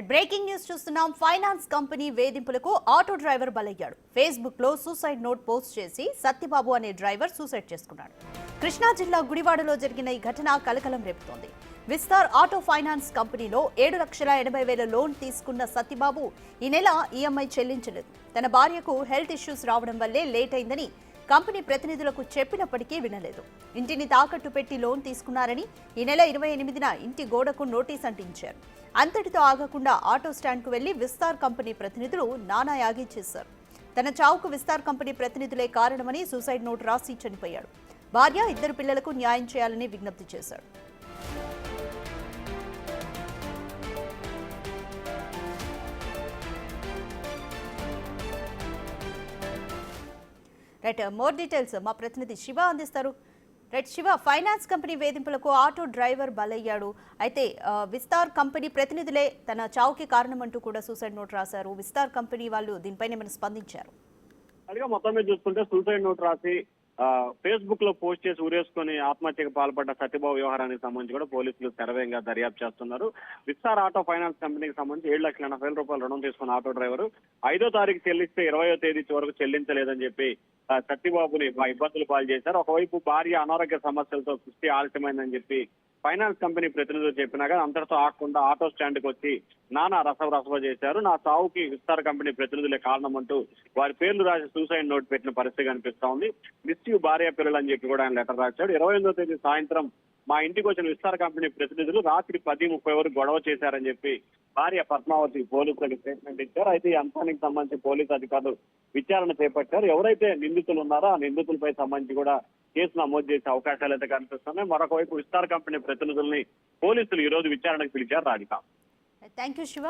Breaking news చూస్తున్నాం. Finance company వేధింపులకు auto driver బలయ్యాడు. Facebook లో సూసైడ్ నోట్ పోస్ట్ చేసి సత్యబాబు అనే డ్రైవర్ సూసైడ్ చేసుకున్నాడు. కృష్ణా జిల్లా గుడివాడలో జరిగిన ఈ ఘటన కలకలం రేపుతోంది. విస్తార్ ఆటో ఫైనాన్స్ కంపెనీలో 7,80,000 లోన్ తీసుకున్న సత్యబాబు ఈ నెల ఈఎంఐ చెల్లించలేదు. తన భార్యకు హెల్త్ ఇష్యూస్ రావడం వల్లే లేట్ అయిందని కంపెనీ ప్రతినిధులకు చెప్పినప్పటికీ వినలేదు. ఇంటిని తాకట్టు పెట్టి లోన్ తీసుకున్నారని ఈ నెల 28న ఇంటి గోడకు నోటీస్ అంటించారు. అంతటితో ఆగకుండా ఆటో స్టాండ్కు వెళ్లి విస్తార్ కంపెనీ ప్రతినిధులు నానాయాగి చేశారు. తన చావుకు విస్తార్ కంపెనీ ప్రతినిధులే కారణమని సూసైడ్ నోట్ రాసి చనిపోయాడు. భార్య, 2 పిల్లలకు న్యాయం చేయాలని విజ్ఞప్తి చేశాడు. రైట్, మోర్ డీటెయిల్స్ మా ప్రతినిధి శివ అందిస్తారు. రైట్ శివ, ఫైనాన్స్ కంపెనీ వేధింపులకు ఆటో డ్రైవర్ బలయ్యాడు. అయితే విస్తార్ కంపెనీ ప్రతినిధులే తన చావుకి కారణం అంటూ కూడా సూసైడ్ నోట్ రాశారు. విస్తార్ కంపెనీ వాళ్ళు దీనిపైన ఏమైనా స్పందించారు? అలాగే మొత్తం మీద చూసుకుంటే సూసైడ్ నోట్ రాసి ఫేస్బుక్ లో పోస్ట్ చేసి ఊరేసుకుని ఆత్మహత్యకు పాల్పడ్డ సత్యబాబు వ్యవహారానికి సంబంధించి కూడా పోలీసులు శరవేగంగా దర్యాప్తు చేస్తున్నారు. విస్తార్ ఆటో ఫైనాన్స్ కంపెనీకి సంబంధించి 7,80,000 రుణం తీసుకున్న ఆటో డ్రైవర్ 5వ తారీఖు చెల్లిస్తే 20వ తేదీ వరకు చెల్లించలేదని చెప్పి సత్యబాబుని ఇబ్బందులు పాలు చేశారు. ఒకవైపు భార్య అనారోగ్య సమస్యలతో సృష్టి ఆలస్యమైందని చెప్పి ఫైనాన్స్ కంపెనీ ప్రతినిధులు చెప్పినా కానీ అంతటితో ఆగకుండా ఆటో స్టాండ్ కి వచ్చి నానా రసవ చేశారు. నా చావుకి విస్తార్ కంపెనీ ప్రతినిధులే కారణం అంటూ వారి పేర్లు రాసి సూసైడ్ నోట్ పెట్టిన పరిస్థితి కనిపిస్తా ఉంది. మిస్ యూ భార్య పిల్లలు అని చెప్పి కూడా ఆయన లెటర్ రాశాడు. 28వ తేదీ సాయంత్రం మా ఇంటికి వచ్చిన విస్తార్ కంపెనీ ప్రతినిధులు రాత్రి 10:30 వరకు గొడవ చేశారని చెప్పి భార్య పద్మావతి పోలీసులకు స్టేట్మెంట్ ఇచ్చారు. అయితే ఈ అంశానికి సంబంధించి పోలీసు అధికారులు విచారణ చేపట్టారు. ఎవరైతే నిందితులు ఉన్నారో ఆ నిందితులపై సంబంధించి కూడా కేసు నమోదు చేసే అవకాశాలు అయితే కనిపిస్తున్నాయి. మరొక వైపు విస్తార్ కంపెనీ ప్రతినిధుల్ని పోలీసులు ఈ రోజు విచారణకు పిలిచారు. Radhika, thank you Shiva.